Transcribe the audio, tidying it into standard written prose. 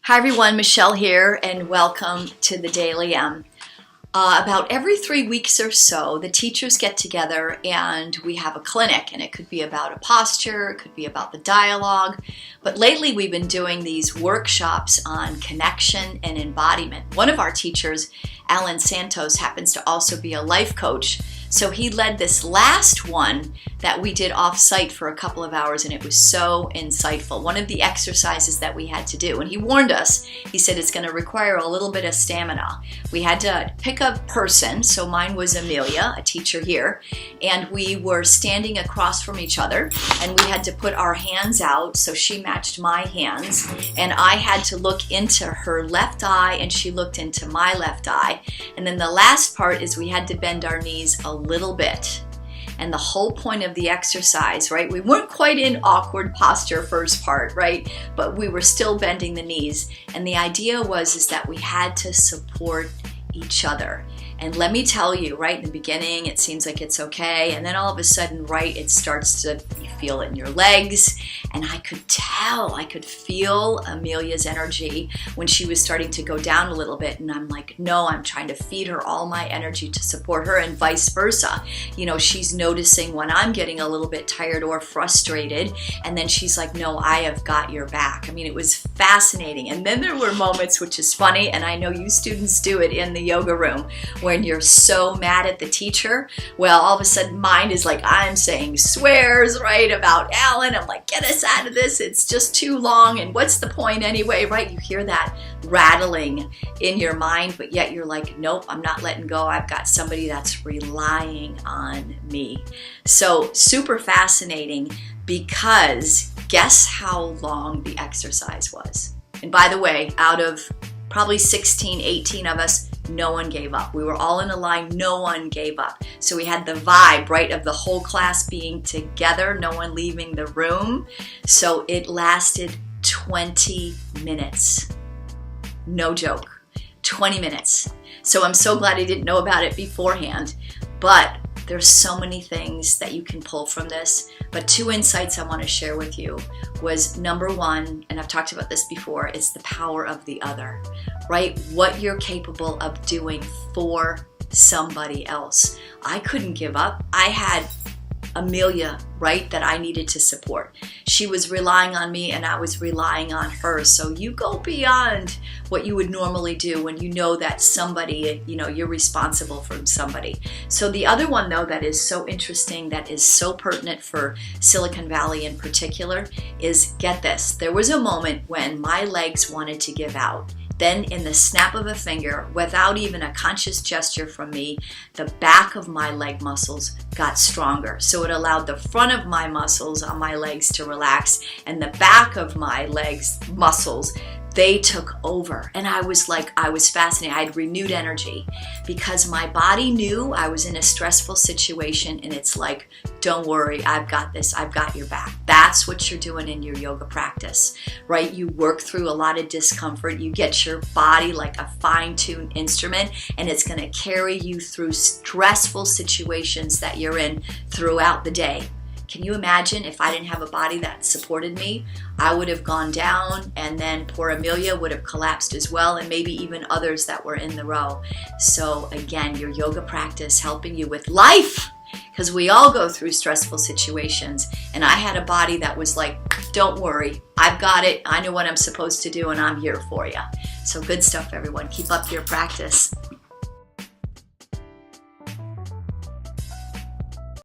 Hi everyone, Michelle here, and welcome to the DailyM. About every 3 weeks or so, the teachers get together and we have a clinic, and it could be about a posture, it could be about the dialogue, but lately we've been doing these workshops on connection and embodiment. One of our teachers, Allan Santos, happens to also be a life coach, so he led this last one that we did off-site for a couple of hours, and it was so insightful. One of the exercises that we had to do, and he warned us, he said it's going to require a little bit of stamina. We had to pick a person, so mine was Amelia, a teacher here, and we were standing across from each other, and we had to put our hands out, so she matched my hands, and I had to look into her left eye, and she looked into my left eye, and then the last part is we had to bend our knees a little bit. And the whole point of the exercise, right? We weren't quite in awkward posture first part, right? But we were still bending the knees. And the idea was that we had to support each other. And let me tell you, right in the beginning, it seems like it's okay. And then all of a sudden, right, it starts to, you feel it in your legs. And I could tell, I could feel Amelia's energy when she was starting to go down a little bit. And I'm like, no, I'm trying to feed her all my energy to support her, and vice versa. You know, she's noticing when I'm getting a little bit tired or frustrated. And then she's like, no, I have got your back. I mean, it was fascinating. And then there were moments, which is funny, and I know you students do it in the yoga room, when you're so mad at the teacher. Well, all of a sudden mine is like, I'm saying swears, right, about Allan. I'm like, get us out of this, it's just too long, and what's the point anyway, right? You hear that rattling in your mind, but yet you're like, nope, I'm not letting go. I've got somebody that's relying on me. So super fascinating, because guess how long the exercise was? And by the way, out of probably 16, 18 of us, no one gave up. We were all in a line, no one gave up. So we had the vibe, right, of the whole class being together, no one leaving the room. So it lasted 20 minutes. No joke, 20 minutes. So I'm so glad I didn't know about it beforehand. But there's so many things that you can pull from this. But 2 insights I want to share with you was, number one, and I've talked about this before, it's the power of the other, right? What you're capable of doing for somebody else. I couldn't give up. I had Amelia, right, that I needed to support. She was relying on me and I was relying on her. So you go beyond what you would normally do when you know that somebody, you know, you're responsible for somebody. So the other one, though, that is so interesting, that is so pertinent for Silicon Valley in particular, is, get this, there was a moment when my legs wanted to give out. Then in the snap of a finger, without even a conscious gesture from me, the back of my leg muscles got stronger. So it allowed the front of my muscles on my legs to relax, and the back of my legs muscles, they took over. And I was like, I was fascinated. I had renewed energy because my body knew I was in a stressful situation, and it's like, don't worry, I've got this, I've got your back. That's what you're doing in your yoga practice, right? You work through a lot of discomfort. You get your body like a fine-tuned instrument, and it's going to carry you through stressful situations that you're in throughout the day. Can you imagine if I didn't have a body that supported me? I would have gone down, and then poor Amelia would have collapsed as well, and maybe even others that were in the row. So again, your yoga practice helping you with life, because we all go through stressful situations. And I had a body that was like, don't worry, I've got it. I know what I'm supposed to do, and I'm here for you. So good stuff, everyone. Keep up your practice.